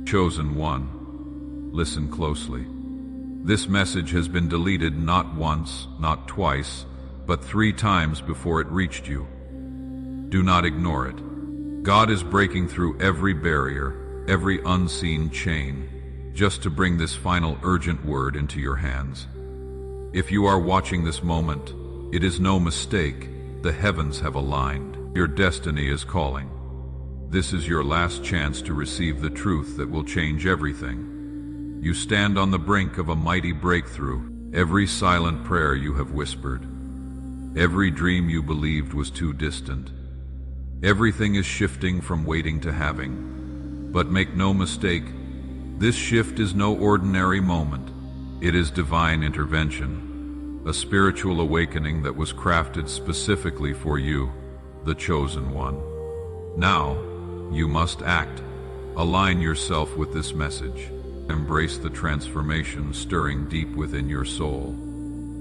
Chosen one, listen closely. This message has been deleted not once, not twice, but 3 times before it reached you. Do not ignore it. God is breaking through every barrier, every unseen chain, just to bring this final urgent word into your hands. If you are watching this moment, it is no mistake. The heavens have aligned. Your destiny is calling. This is your last chance to receive the truth that will change everything. You stand on the brink of a mighty breakthrough. Every silent prayer you have whispered, every dream you believed was too distant, everything is shifting from waiting to having. But make no mistake, this shift is no ordinary moment. It is divine intervention, a spiritual awakening that was crafted specifically for you, the chosen one. Now, you must act. Align yourself with this message. Embrace the transformation stirring deep within your soul.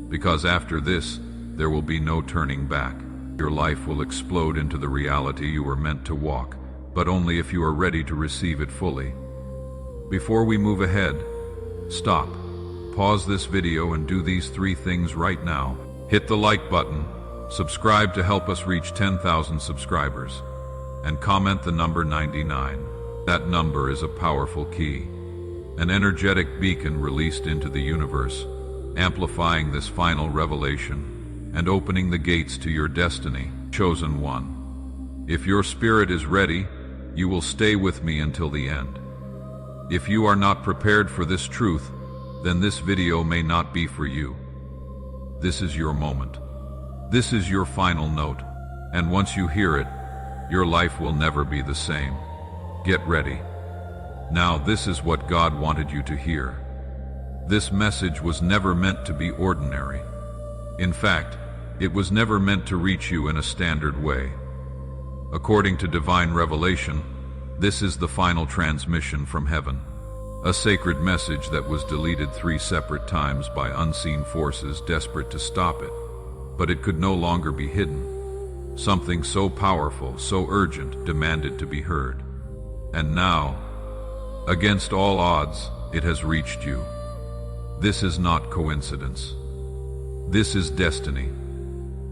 Because after this, there will be no turning back. Your life will explode into the reality you were meant to walk, but only if you are ready to receive it fully. Before we move ahead, stop. Pause this video and do these 3 things right now. Hit the like button, subscribe to help us reach 10,000 subscribers, and comment the number 99. That number is a powerful key, an energetic beacon released into the universe, amplifying this final revelation and opening the gates to your destiny. Chosen one, if your spirit is ready, you will stay with me until the end. If you are not prepared for this truth, then this video may not be for you. This is your moment. This is your final note, and once you hear it, your life will never be the same. Get ready. Now, this is what God wanted you to hear. This message was never meant to be ordinary. In fact, it was never meant to reach you in a standard way. According to divine revelation, this is the final transmission from heaven. A sacred message that was deleted 3 separate times by unseen forces desperate to stop it. But it could no longer be hidden. Something so powerful, so urgent, demanded to be heard. And now, against all odds, it has reached you. This is not coincidence. This is destiny.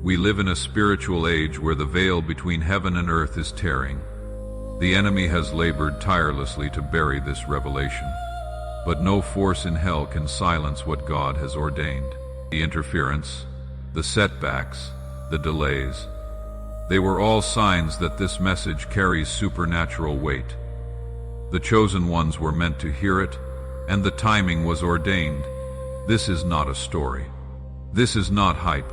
We live in a spiritual age where the veil between heaven and earth is tearing. The enemy has labored tirelessly to bury this revelation, but no force in hell can silence what God has ordained. The interference, the setbacks, the delays, they were all signs that this message carries supernatural weight. The chosen ones were meant to hear it, and the timing was ordained. This is not a story. This is not hype.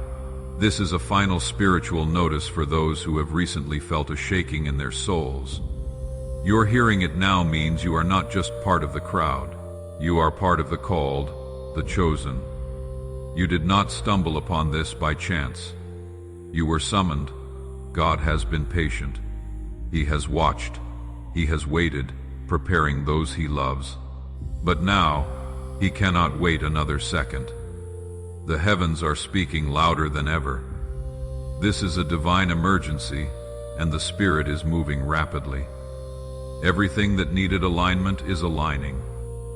This is a final spiritual notice for those who have recently felt a shaking in their souls. Your hearing it now means you are not just part of the crowd. You are part of the called, the chosen. You did not stumble upon this by chance. You were summoned. God has been patient. He has watched. He has waited, preparing those he loves. But now, he cannot wait another second. The heavens are speaking louder than ever. This is a divine emergency, and the Spirit is moving rapidly. Everything that needed alignment is aligning.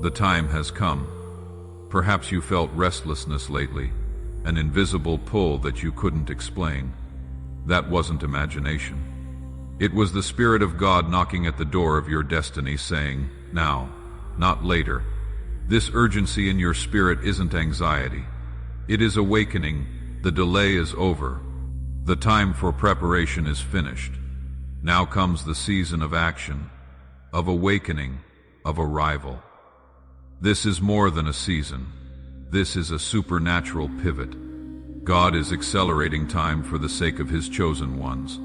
The time has come. Perhaps you felt restlessness lately, an invisible pull that you couldn't explain. That wasn't imagination. It was the Spirit of God knocking at the door of your destiny saying, now, not later. This urgency in your spirit isn't anxiety. It is awakening. The delay is over. The time for preparation is finished. Now comes the season of action, of awakening, of arrival. This is more than a season. This is a supernatural pivot. God is accelerating time for the sake of His chosen ones.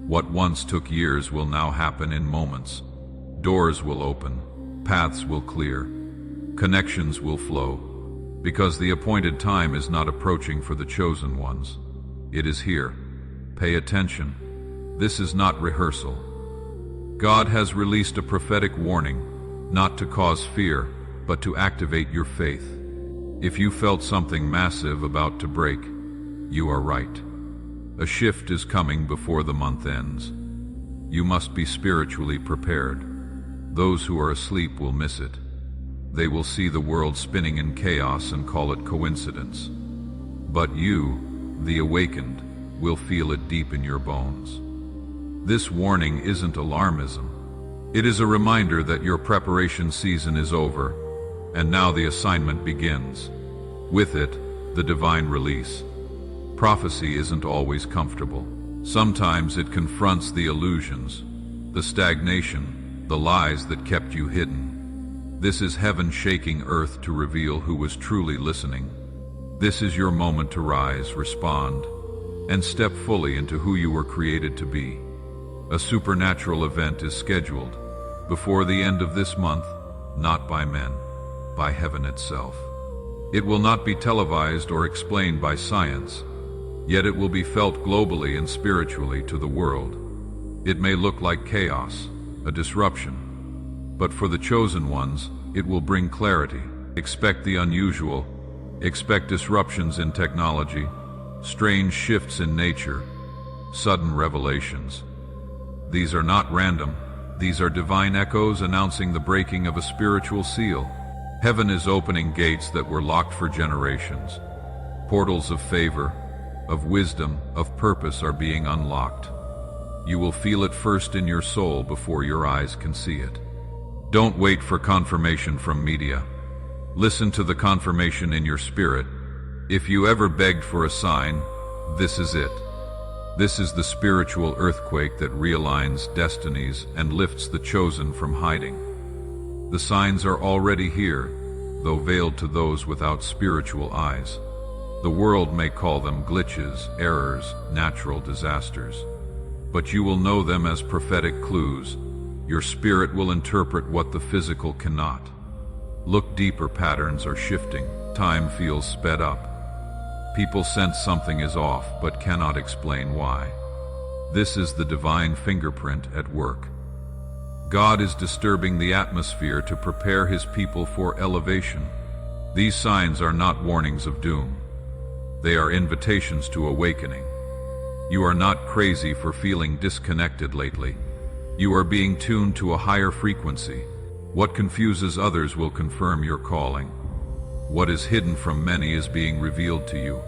What once took years will now happen in moments. Doors will open, paths will clear, connections will flow, because the appointed time is not approaching for the chosen ones. It is here. Pay attention. This is not rehearsal. God has released a prophetic warning, not to cause fear, but to activate your faith. If you felt something massive about to break, you are right. A shift is coming before the month ends. You must be spiritually prepared. Those who are asleep will miss it. They will see the world spinning in chaos and call it coincidence. But you, the awakened, will feel it deep in your bones. This warning isn't alarmism. It is a reminder that your preparation season is over, and now the assignment begins. With it, the divine release. Prophecy isn't always comfortable. Sometimes it confronts the illusions, the stagnation, the lies that kept you hidden. This is heaven shaking earth to reveal who was truly listening. This is your moment to rise, respond, and step fully into who you were created to be. A supernatural event is scheduled before the end of this month, not by men, by heaven itself. It will not be televised or explained by science, yet it will be felt globally and spiritually to the world. It may look like chaos, a disruption, but for the chosen ones, it will bring clarity. Expect the unusual, expect disruptions in technology, strange shifts in nature, sudden revelations. These are not random, these are divine echoes announcing the breaking of a spiritual seal. Heaven is opening gates that were locked for generations. Portals of favor, of wisdom, of purpose are being unlocked. You will feel it first in your soul before your eyes can see it. Don't wait for confirmation from media. Listen to the confirmation in your spirit. If you ever begged for a sign, this is it. This is the spiritual earthquake that realigns destinies and lifts the chosen from hiding. The signs are already here, though veiled to those without spiritual eyes. The world may call them glitches, errors, natural disasters. But you will know them as prophetic clues. Your spirit will interpret what the physical cannot. Look deeper, patterns are shifting. Time feels sped up. People sense something is off, but cannot explain why. This is the divine fingerprint at work. God is disturbing the atmosphere to prepare his people for elevation. These signs are not warnings of doom. They are invitations to awakening. You are not crazy for feeling disconnected lately. You are being tuned to a higher frequency. What confuses others will confirm your calling. What is hidden from many is being revealed to you.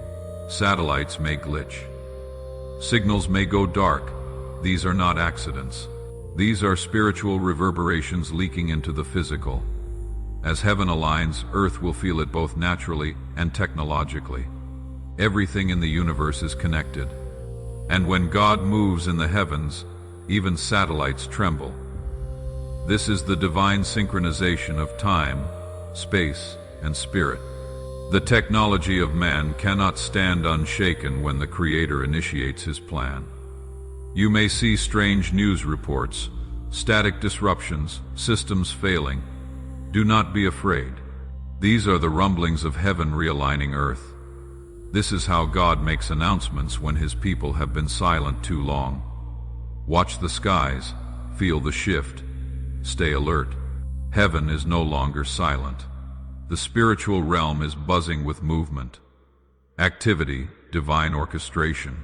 Satellites may glitch. Signals may go dark. These are not accidents. These are spiritual reverberations leaking into the physical. As heaven aligns, earth will feel it both naturally and technologically. Everything in the universe is connected. And when God moves in the heavens, even satellites tremble. This is the divine synchronization of time, space, and spirit. The technology of man cannot stand unshaken when the Creator initiates his plan. You may see strange news reports, static disruptions, systems failing. Do not be afraid. These are the rumblings of heaven realigning earth. This is how God makes announcements when his people have been silent too long. Watch the skies, feel the shift, stay alert. Heaven is no longer silent. The spiritual realm is buzzing with movement, activity, divine orchestration.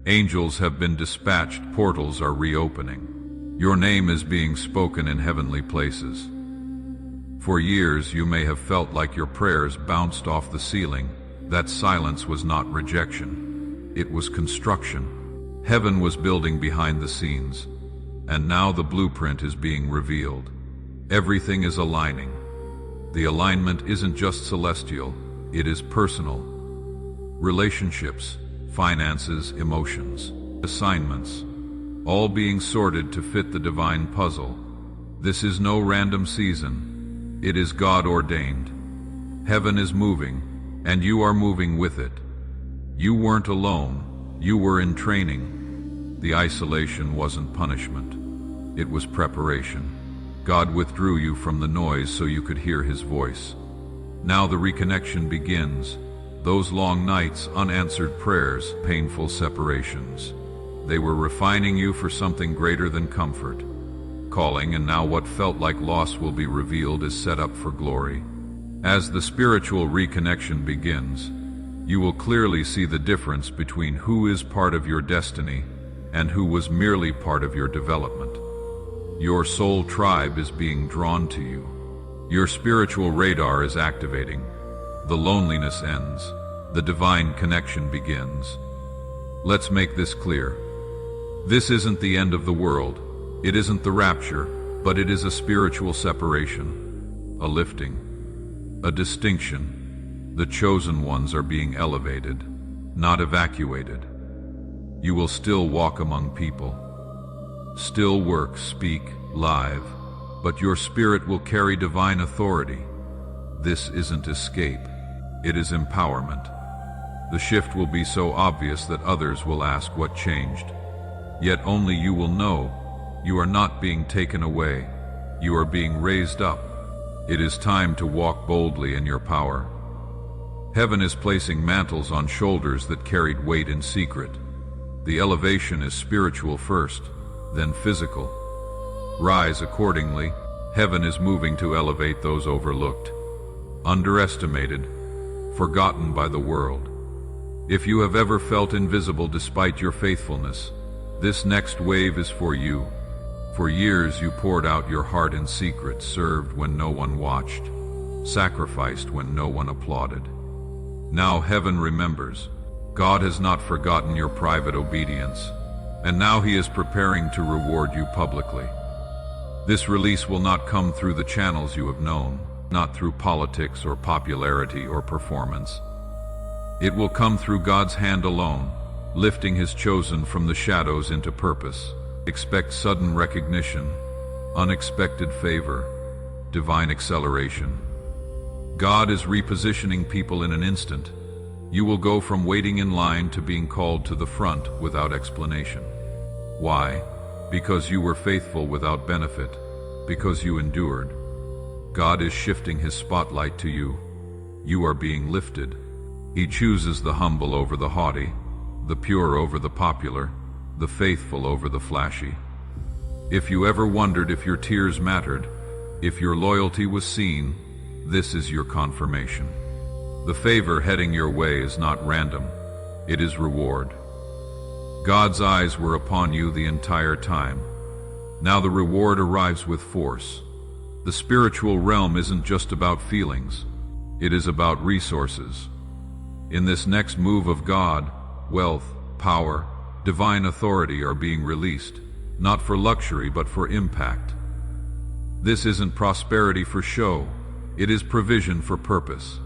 Angels have been dispatched, portals are reopening. Your name is being spoken in heavenly places. For years you may have felt like your prayers bounced off the ceiling. That silence was not rejection. It was construction. Heaven was building behind the scenes, and now the blueprint is being revealed. Everything is aligning. The alignment isn't just celestial, it is personal. Relationships, finances, emotions, assignments, all being sorted to fit the divine puzzle. This is no random season, it is God-ordained. Heaven is moving, and you are moving with it. You weren't alone, you were in training. The isolation wasn't punishment, it was preparation. God withdrew you from the noise so you could hear his voice. Now the reconnection begins. Those long nights, unanswered prayers, painful separations. They were refining you for something greater than comfort. Calling, and now what felt like loss will be revealed as set up for glory. As the spiritual reconnection begins, you will clearly see the difference between who is part of your destiny and who was merely part of your development. Your soul tribe is being drawn to you. Your spiritual radar is activating. The loneliness ends. The divine connection begins. Let's make this clear. This isn't the end of the world. It isn't the rapture, but it is a spiritual separation, a lifting, a distinction. The chosen ones are being elevated, not evacuated. You will still walk among people, still work, speak, live, but your spirit will carry divine authority. This isn't escape, it is empowerment. The shift will be so obvious that others will ask what changed. Yet only you will know. You are not being taken away. You are being raised up. It is time to walk boldly in your power. Heaven is placing mantles on shoulders that carried weight in secret. The elevation is spiritual first, then physical. Rise accordingly. Heaven is moving to elevate those overlooked, underestimated, forgotten by the world. If you have ever felt invisible despite your faithfulness, this next wave is for you. For years you poured out your heart in secret, served when no one watched, sacrificed when no one applauded. Now heaven remembers. God has not forgotten your private obedience, and now He is preparing to reward you publicly. This release will not come through the channels you have known, not through politics or popularity or performance. It will come through God's hand alone, lifting His chosen from the shadows into purpose. Expect sudden recognition, unexpected favor, divine acceleration. God is repositioning people in an instant. You will go from waiting in line to being called to the front without explanation. Why? Because you were faithful without benefit, because you endured. God is shifting His spotlight to you. You are being lifted. He chooses the humble over the haughty, the pure over the popular, the faithful over the flashy. If you ever wondered if your tears mattered, if your loyalty was seen, this is your confirmation. The favor heading your way is not random, it is reward. God's eyes were upon you the entire time. Now the reward arrives with force. The spiritual realm isn't just about feelings, it is about resources. In this next move of God, wealth, power, divine authority are being released, not for luxury but for impact. This isn't prosperity for show, it is provision for purpose.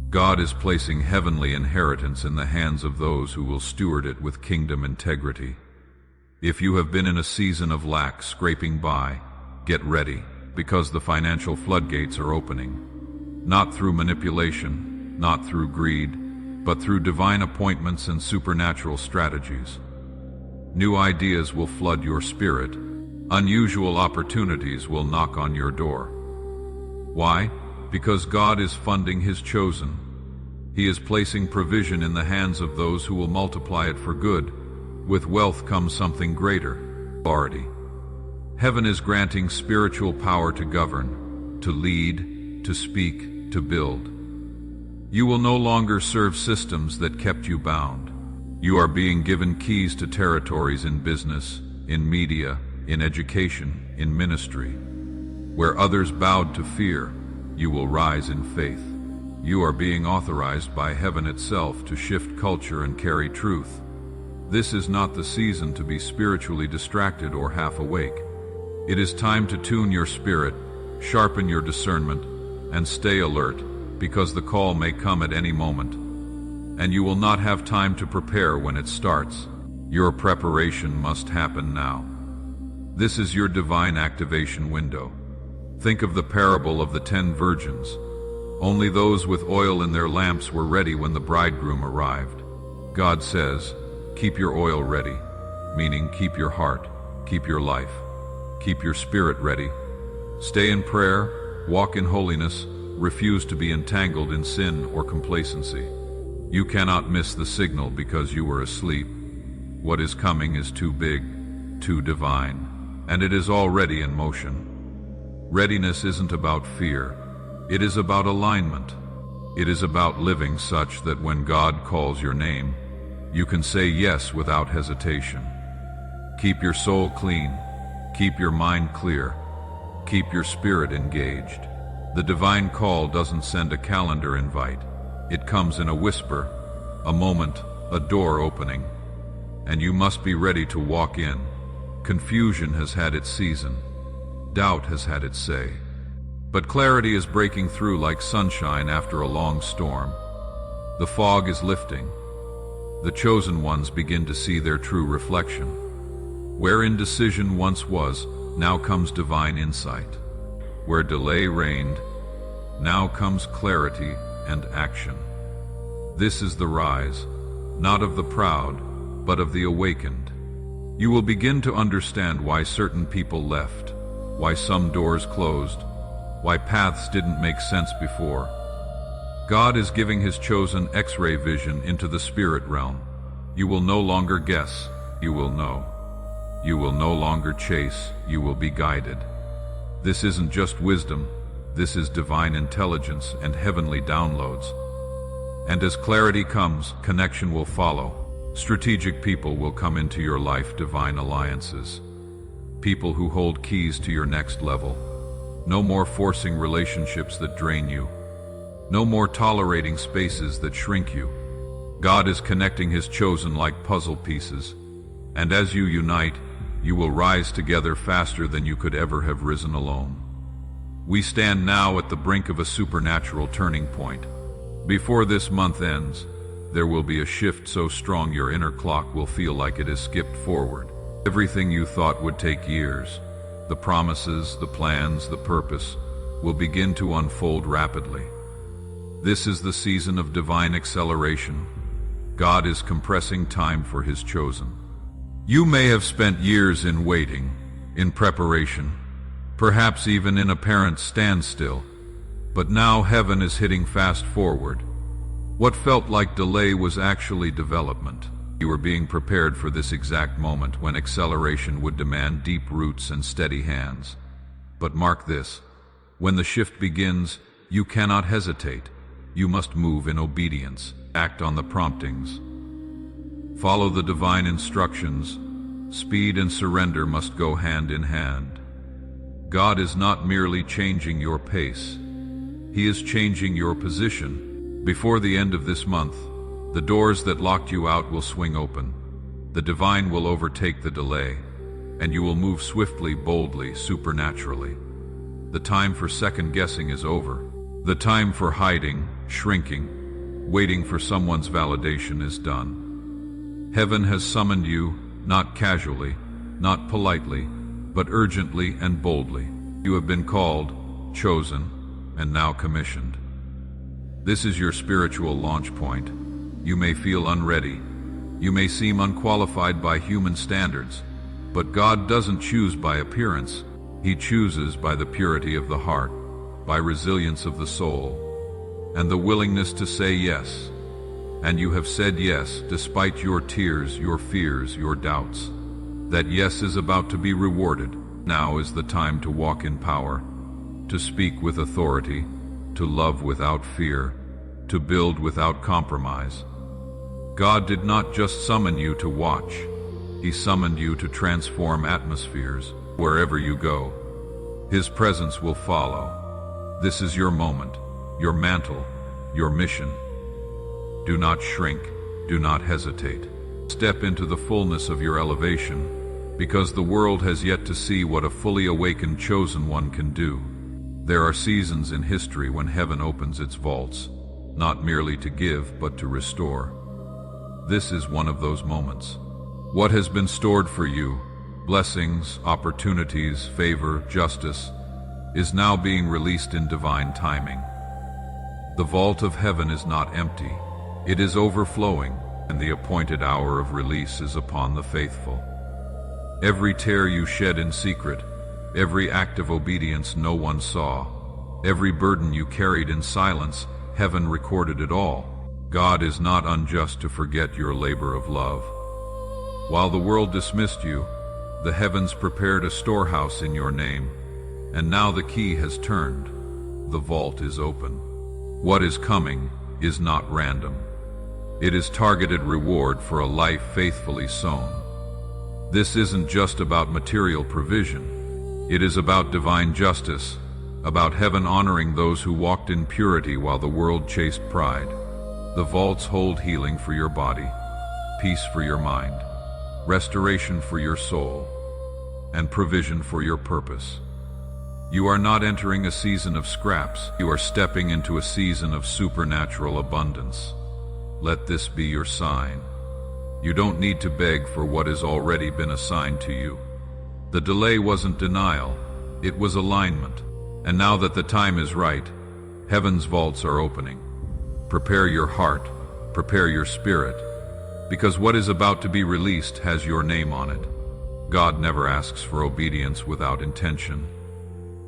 God is placing heavenly inheritance in the hands of those who will steward it with kingdom integrity. If you have been in a season of lack, scraping by, get ready, because the financial floodgates are opening. Not through manipulation, not through greed, but through divine appointments and supernatural strategies. New ideas will flood your spirit. Unusual opportunities will knock on your door. Why? Because God is funding His chosen. He is placing provision in the hands of those who will multiply it for good. With wealth comes something greater, authority. Heaven is granting spiritual power to govern, to lead, to speak, to build. You will no longer serve systems that kept you bound. You are being given keys to territories in business, in media, in education, in ministry. Where others bowed to fear, you will rise in faith. You are being authorized by heaven itself to shift culture and carry truth. This is not the season to be spiritually distracted or half awake. It is time to tune your spirit, sharpen your discernment, and stay alert, because the call may come at any moment. And you will not have time to prepare when it starts. Your preparation must happen now. This is your divine activation window. Think of the parable of the 10 virgins. Only those with oil in their lamps were ready when the bridegroom arrived. God says, keep your oil ready, meaning keep your heart, keep your life, keep your spirit ready. Stay in prayer, walk in holiness, refuse to be entangled in sin or complacency. You cannot miss the signal because you were asleep. What is coming is too big, too divine, and it is already in motion. Readiness isn't about fear. It is about alignment. It is about living such that when God calls your name, you can say yes without hesitation. Keep your soul clean. Keep your mind clear. Keep your spirit engaged. The divine call doesn't send a calendar invite. It comes in a whisper, a moment, a door opening. And you must be ready to walk in. Confusion has had its season. Doubt has had its say. But clarity is breaking through like sunshine after a long storm. The fog is lifting. The chosen ones begin to see their true reflection. Where indecision once was, now comes divine insight. Where delay reigned, now comes clarity and action. This is the rise, not of the proud, but of the awakened. You will begin to understand why certain people left, why some doors closed, why paths didn't make sense before. God is giving His chosen X-ray vision into the spirit realm. You will no longer guess, you will know. You will no longer chase, you will be guided. This isn't just wisdom, this is divine intelligence and heavenly downloads. And as clarity comes, connection will follow. Strategic people will come into your life, divine alliances. People who hold keys to your next level. No more forcing relationships that drain you. No more tolerating spaces that shrink you. God is connecting His chosen like puzzle pieces. And as you unite, you will rise together faster than you could ever have risen alone. We stand now at the brink of a supernatural turning point. Before this month ends, there will be a shift so strong your inner clock will feel like it has skipped forward. Everything you thought would take years, the promises, the plans, the purpose, will begin to unfold rapidly. This is the season of divine acceleration. God is compressing time for His chosen. You may have spent years in waiting, in preparation, perhaps even in apparent standstill, but now heaven is hitting fast forward. What felt like delay was actually development. You were being prepared for this exact moment when acceleration would demand deep roots and steady hands. But mark this, when the shift begins, you cannot hesitate. You must move in obedience, act on the promptings. Follow the divine instructions. Speed and surrender must go hand in hand. God is not merely changing your pace. He is changing your position. Before the end of this month, the doors that locked you out will swing open. The divine will overtake the delay, and you will move swiftly, boldly, supernaturally. The time for second guessing is over. The time for hiding, shrinking, waiting for someone's validation is done. Heaven has summoned you, not casually, not politely, but urgently and boldly. You have been called, chosen, and now commissioned. This is your spiritual launch point. You may feel unready. You may seem unqualified by human standards, but God doesn't choose by appearance. He chooses by the purity of the heart, by resilience of the soul, and the willingness to say yes. And you have said yes despite your tears, your fears, your doubts. That yes is about to be rewarded. Now is the time to walk in power, to speak with authority, to love without fear, to build without compromise. God did not just summon you to watch. He summoned you to transform atmospheres wherever you go. His presence will follow. This is your moment, your mantle, your mission. Do not shrink, do not hesitate. Step into the fullness of your elevation, because the world has yet to see what a fully awakened chosen one can do. There are seasons in history when heaven opens its vaults, not merely to give, but to restore. This is one of those moments. What has been stored for you, blessings, opportunities, favor, justice, is now being released in divine timing. The vault of heaven is not empty. It is overflowing, and the appointed hour of release is upon the faithful. Every tear you shed in secret, every act of obedience no one saw, every burden you carried in silence, heaven recorded it all. God is not unjust to forget your labor of love. While the world dismissed you, the heavens prepared a storehouse in your name, and now the key has turned. The vault is open. What is coming is not random. It is targeted reward for a life faithfully sown. This isn't just about material provision. It is about divine justice, about heaven honoring those who walked in purity while the world chased pride. The vaults hold healing for your body, peace for your mind, restoration for your soul, and provision for your purpose. You are not entering a season of scraps. You are stepping into a season of supernatural abundance. Let this be your sign. You don't need to beg for what has already been assigned to you. The delay wasn't denial, it was alignment. And now that the time is right, heaven's vaults are opening. Prepare your heart, prepare your spirit, because what is about to be released has your name on it. God never asks for obedience without intention.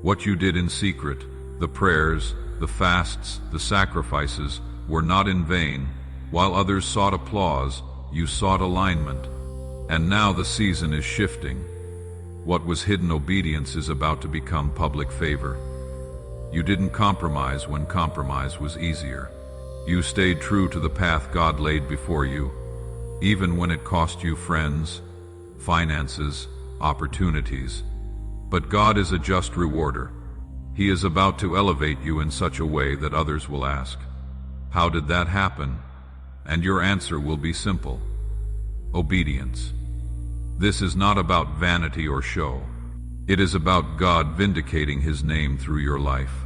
What you did in secret, the prayers, the fasts, the sacrifices, were not in vain. While others sought applause, you sought alignment. And now the season is shifting. What was hidden obedience is about to become public favor. You didn't compromise when compromise was easier. You stayed true to the path God laid before you, even when it cost you friends, finances, opportunities. But God is a just rewarder. He is about to elevate you in such a way that others will ask, "How did that happen?" And your answer will be simple: obedience. This is not about vanity or show. It is about God vindicating His name through your life.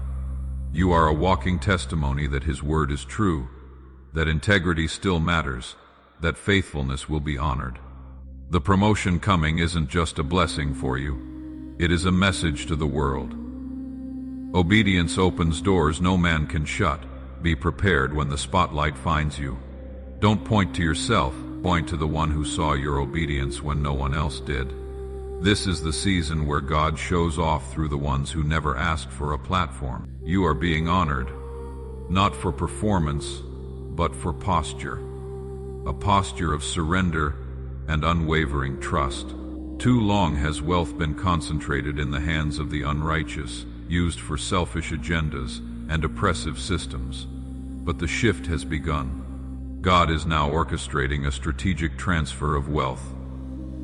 You are a walking testimony that His word is true, that integrity still matters, that faithfulness will be honored. The promotion coming isn't just a blessing for you. It is a message to the world. Obedience opens doors no man can shut. Be prepared when the spotlight finds you. Don't point to yourself, point to the one who saw your obedience when no one else did. This is the season where God shows off through the ones who never asked for a platform. You are being honored, not for performance, but for posture. A posture of surrender and unwavering trust. Too long has wealth been concentrated in the hands of the unrighteous, used for selfish agendas and oppressive systems. But the shift has begun. God is now orchestrating a strategic transfer of wealth.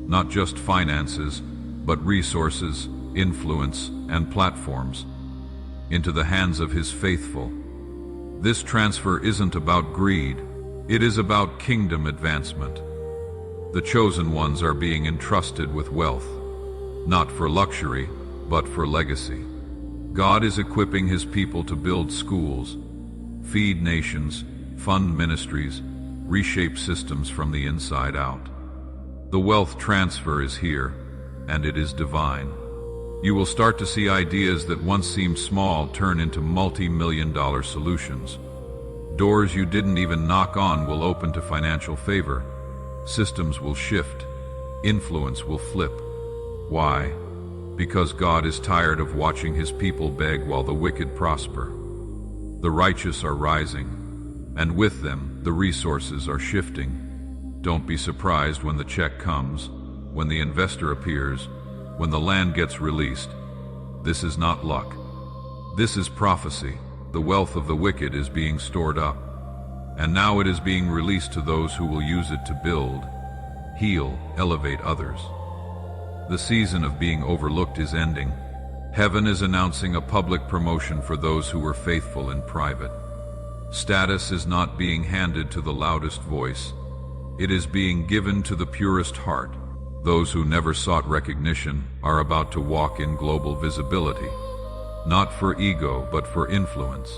Not just finances, but resources, influence, and platforms into the hands of His faithful. This transfer isn't about greed, it is about kingdom advancement. The chosen ones are being entrusted with wealth, not for luxury, but for legacy. God is equipping His people to build schools, feed nations, fund ministries, reshape systems from the inside out. The wealth transfer is here, and it is divine. You will start to see ideas that once seemed small turn into multi-million-dollar solutions. Doors you didn't even knock on will open to financial favor. Systems will shift. Influence will flip. Why? Because God is tired of watching His people beg while the wicked prosper. The righteous are rising, and with them, the resources are shifting. Don't be surprised when the check comes, when the investor appears, when the land gets released. This is not luck. This is prophecy. The wealth of the wicked is being stored up, and now it is being released to those who will use it to build, heal, elevate others. The season of being overlooked is ending. Heaven is announcing a public promotion for those who were faithful in private. Status is not being handed to the loudest voice. It is being given to the purest heart. Those who never sought recognition are about to walk in global visibility, not for ego, but for influence.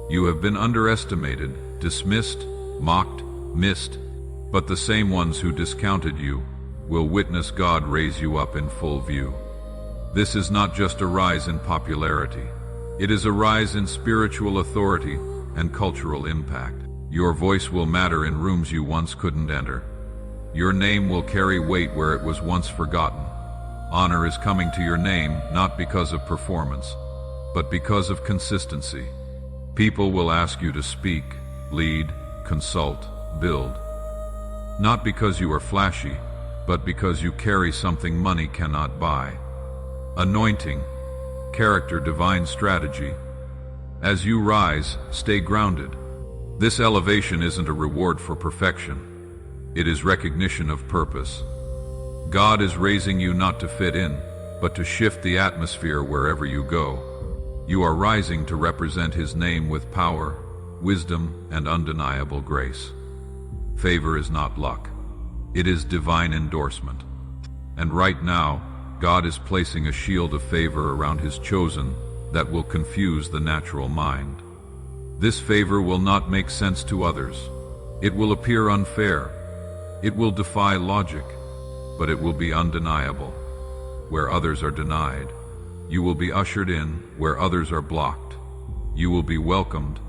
You have been underestimated, dismissed, mocked, missed, but the same ones who discounted you will witness God raise you up in full view. This is not just a rise in popularity. It is a rise in spiritual authority and cultural impact. Your voice will matter in rooms you once couldn't enter. Your name will carry weight where it was once forgotten. Honor is coming to your name not because of performance, but because of consistency. People will ask you to speak, lead, consult, build. Not because you are flashy, but because you carry something money cannot buy. Anointing, character, divine strategy. As you rise, stay grounded. This elevation isn't a reward for perfection. It is recognition of purpose. God is raising you not to fit in, but to shift the atmosphere wherever you go. You are rising to represent His name with power, wisdom, and undeniable grace. Favor is not luck. It is divine endorsement. And right now, God is placing a shield of favor around His chosen that will confuse the natural mind. This favor will not make sense to others. It will appear unfair. It will defy logic, but it will be undeniable. Where others are denied, you will be ushered in. Where others are blocked, you will be welcomed.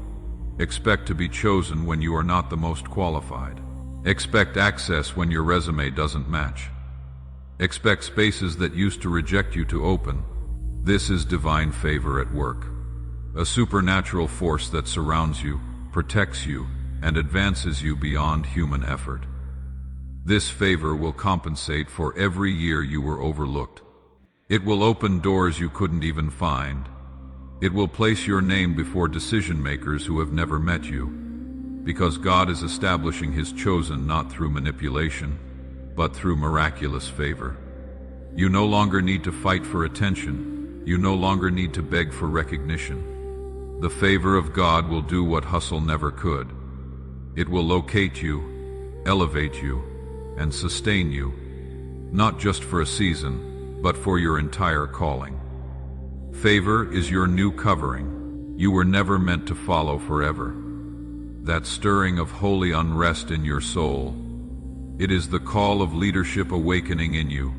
Expect to be chosen when you are not the most qualified. Expect access when your resume doesn't match. Expect spaces that used to reject you to open. This is divine favor at work. A supernatural force that surrounds you, protects you, and advances you beyond human effort. This favor will compensate for every year you were overlooked. It will open doors you couldn't even find. It will place your name before decision makers who have never met you, because God is establishing His chosen not through manipulation, but through miraculous favor. You no longer need to fight for attention. You no longer need to beg for recognition. The favor of God will do what hustle never could. It will locate you, elevate you, and sustain you, not just for a season, but for your entire calling. Favor is your new covering. You were never meant to follow forever. That stirring of holy unrest in your soul, it is the call of leadership awakening in you.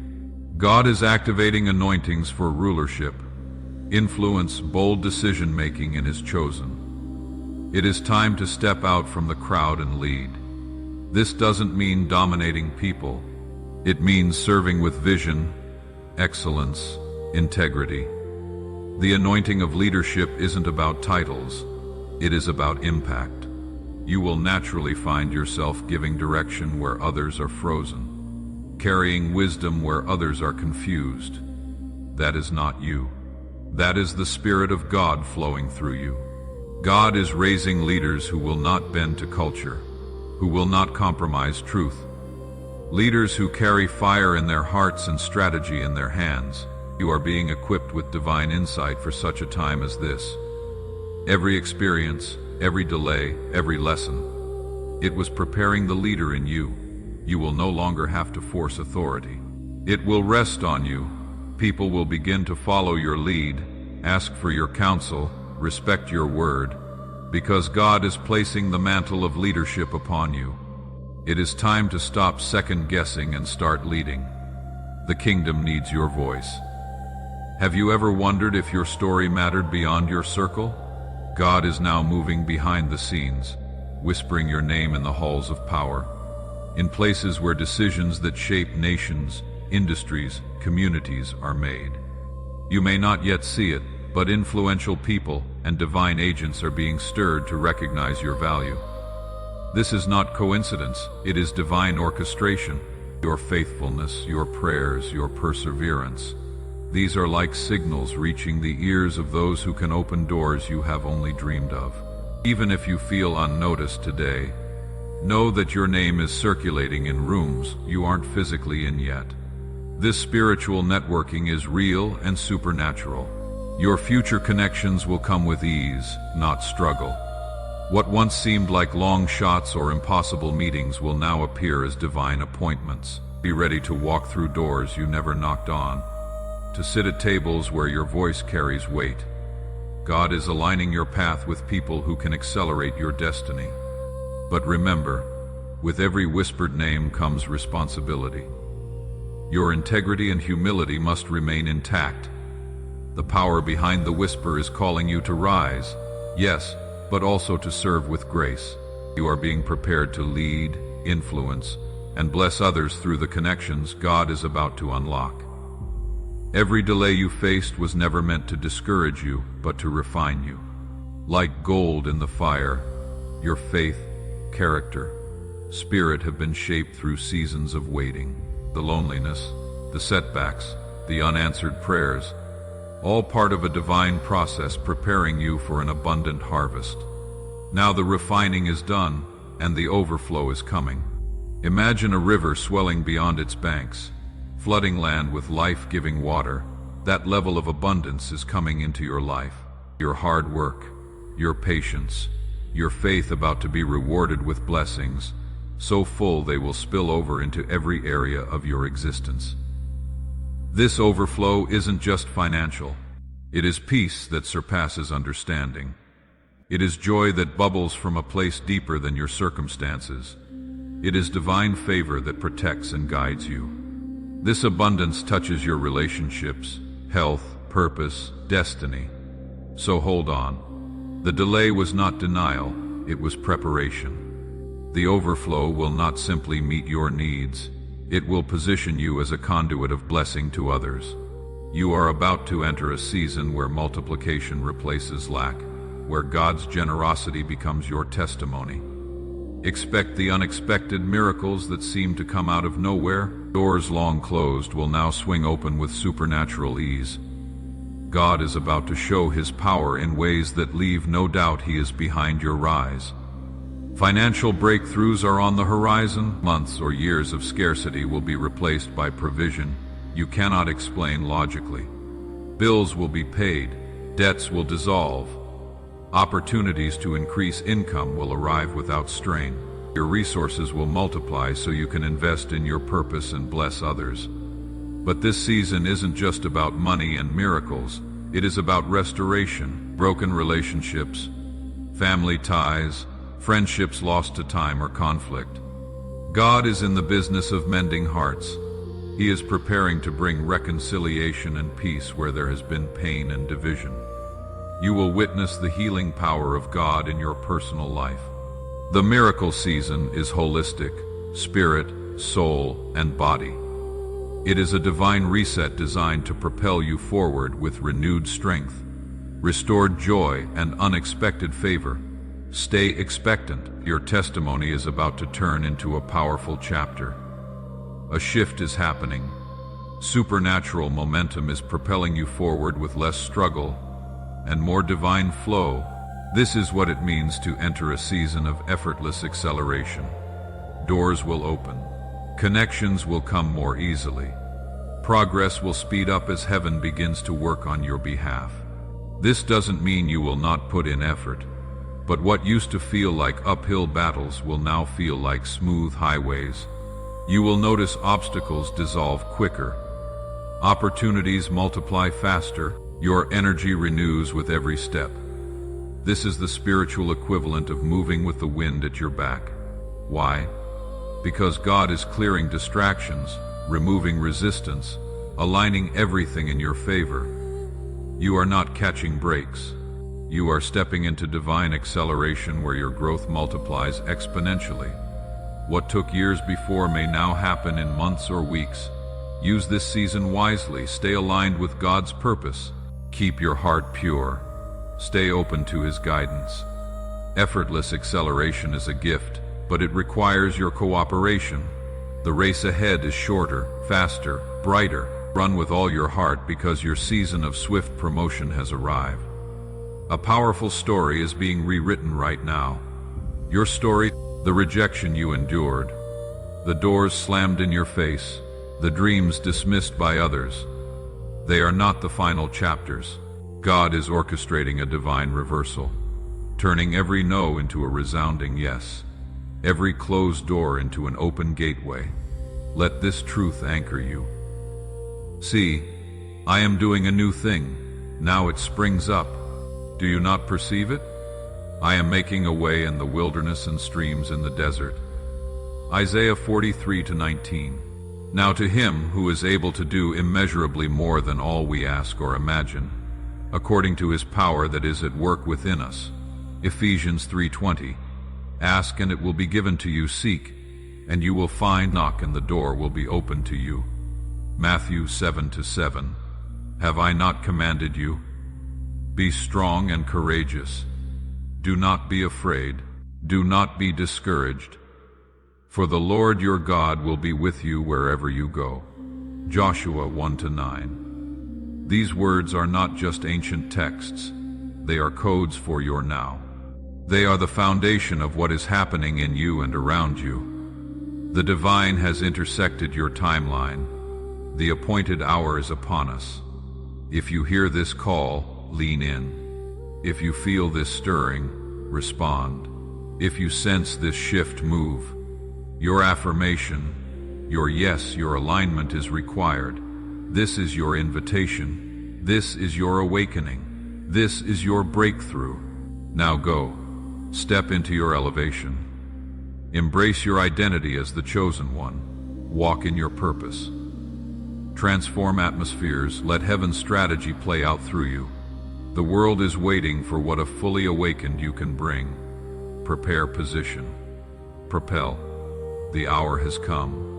God is activating anointings for rulership, influence, bold decision-making in His chosen. It is time to step out from the crowd and lead. This doesn't mean dominating people. It means serving with vision, excellence, integrity. The anointing of leadership isn't about titles. It is about impact. You will naturally find yourself giving direction where others are frozen, carrying wisdom where others are confused. That is not you. That is the Spirit of God flowing through you. God is raising leaders who will not bend to culture, who will not compromise truth. Leaders who carry fire in their hearts and strategy in their hands. You are being equipped with divine insight for such a time as this. Every experience, every delay, every lesson, it was preparing the leader in you. You will no longer have to force authority. It will rest on you. People will begin to follow your lead, ask for your counsel, respect your word, because God is placing the mantle of leadership upon you. It is time to stop second-guessing and start leading. The kingdom needs your voice. Have you ever wondered if your story mattered beyond your circle? God is now moving behind the scenes, whispering your name in the halls of power, in places where decisions that shape nations, industries, communities are made. You may not yet see it, but influential people and divine agents are being stirred to recognize your value. This is not coincidence, it is divine orchestration. Your faithfulness, your prayers, your perseverance. These are like signals reaching the ears of those who can open doors you have only dreamed of. Even if you feel unnoticed today, know that your name is circulating in rooms you aren't physically in yet. This spiritual networking is real and supernatural. Your future connections will come with ease, not struggle. What once seemed like long shots or impossible meetings will now appear as divine appointments. Be ready to walk through doors you never knocked on, to sit at tables where your voice carries weight. God is aligning your path with people who can accelerate your destiny. But remember, with every whispered name comes responsibility. Your integrity and humility must remain intact. The power behind the whisper is calling you to rise, yes, but also to serve with grace. You are being prepared to lead, influence, and bless others through the connections God is about to unlock. Every delay you faced was never meant to discourage you, but to refine you. Like gold in the fire, your faith, character, spirit have been shaped through seasons of waiting. The loneliness, the setbacks, the unanswered prayers, all part of a divine process preparing you for an abundant harvest. Now the refining is done, and the overflow is coming. Imagine a river swelling beyond its banks. flooding land with life-giving water. That level of abundance is coming into your life. Your hard work, your patience, your faith about to be rewarded with blessings, so full they will spill over into every area of your existence. This overflow isn't just financial. It is peace that surpasses understanding. It is joy that bubbles from a place deeper than your circumstances. It is divine favor that protects and guides you. This abundance touches your relationships, health, purpose, destiny. So hold on. The delay was not denial, it was preparation. The overflow will not simply meet your needs, it will position you as a conduit of blessing to others. You are about to enter a season where multiplication replaces lack, where God's generosity becomes your testimony. Expect the unexpected miracles that seem to come out of nowhere. Doors long closed will now swing open with supernatural ease. God is about to show His power in ways that leave no doubt He is behind your rise. Financial breakthroughs are on the horizon. Months or years of scarcity will be replaced by provision you cannot explain logically. Bills will be paid, debts will dissolve. Opportunities to increase income will arrive without strain. Your resources will multiply so you can invest in your purpose and bless others. But this season isn't just about money and miracles. It is about restoration, broken relationships, family ties, friendships lost to time or conflict. God is in the business of mending hearts. He is preparing to bring reconciliation and peace where there has been pain and division. You will witness the healing power of God in your personal life. The miracle season is holistic, spirit, soul, and body. It is a divine reset designed to propel you forward with renewed strength, restored joy, and unexpected favor. Stay expectant. Your testimony is about to turn into a powerful chapter. A shift is happening. Supernatural momentum is propelling you forward with less struggle and more divine flow. This is what it means to enter a season of effortless acceleration. Doors will open. Connections will come more easily. Progress will speed up as heaven begins to work on your behalf. This doesn't mean you will not put in effort, but what used to feel like uphill battles will now feel like smooth highways. You will notice obstacles dissolve quicker. Opportunities multiply faster. Your energy renews with every step. This is the spiritual equivalent of moving with the wind at your back. Why? Because God is clearing distractions, removing resistance, aligning everything in your favor. You are not catching breaks. You are stepping into divine acceleration where your growth multiplies exponentially. What took years before may now happen in months or weeks. Use this season wisely. Stay aligned with God's purpose. Keep your heart pure. Stay open to His guidance. Effortless acceleration is a gift, but it requires your cooperation. The race ahead is shorter, faster, brighter. Run with all your heart because your season of swift promotion has arrived. A powerful story is being rewritten right now. Your story, the rejection you endured, the doors slammed in your face, the dreams dismissed by others. They are not the final chapters. God is orchestrating a divine reversal, turning every no into a resounding yes, every closed door into an open gateway. Let this truth anchor you. See, I am doing a new thing. Now it springs up. Do you not perceive it? I am making a way in the wilderness and streams in the desert. Isaiah 43:19. Now to Him who is able to do immeasurably more than all we ask or imagine, according to His power that is at work within us. Ephesians 3:20. Ask and it will be given to you. Seek and you will find. Knock and the door will be opened to you. Matthew 7:7. Have I not commanded you? Be strong and courageous. Do not be afraid. Do not be discouraged. For the Lord your God will be with you wherever you go. Joshua 1-9. These words are not just ancient texts. They are codes for your now. They are the foundation of what is happening in you and around you. The divine has intersected your timeline. The appointed hour is upon us. If you hear this call, lean in. If you feel this stirring, respond. If you sense this shift, move. Your affirmation, your yes, your alignment is required. This is your invitation. This is your awakening. This is your breakthrough. Now go. Step into your elevation. Embrace your identity as the chosen one. Walk in your purpose. Transform atmospheres. Let heaven's strategy play out through you. The world is waiting for what a fully awakened you can bring. Prepare position. Propel. The hour has come.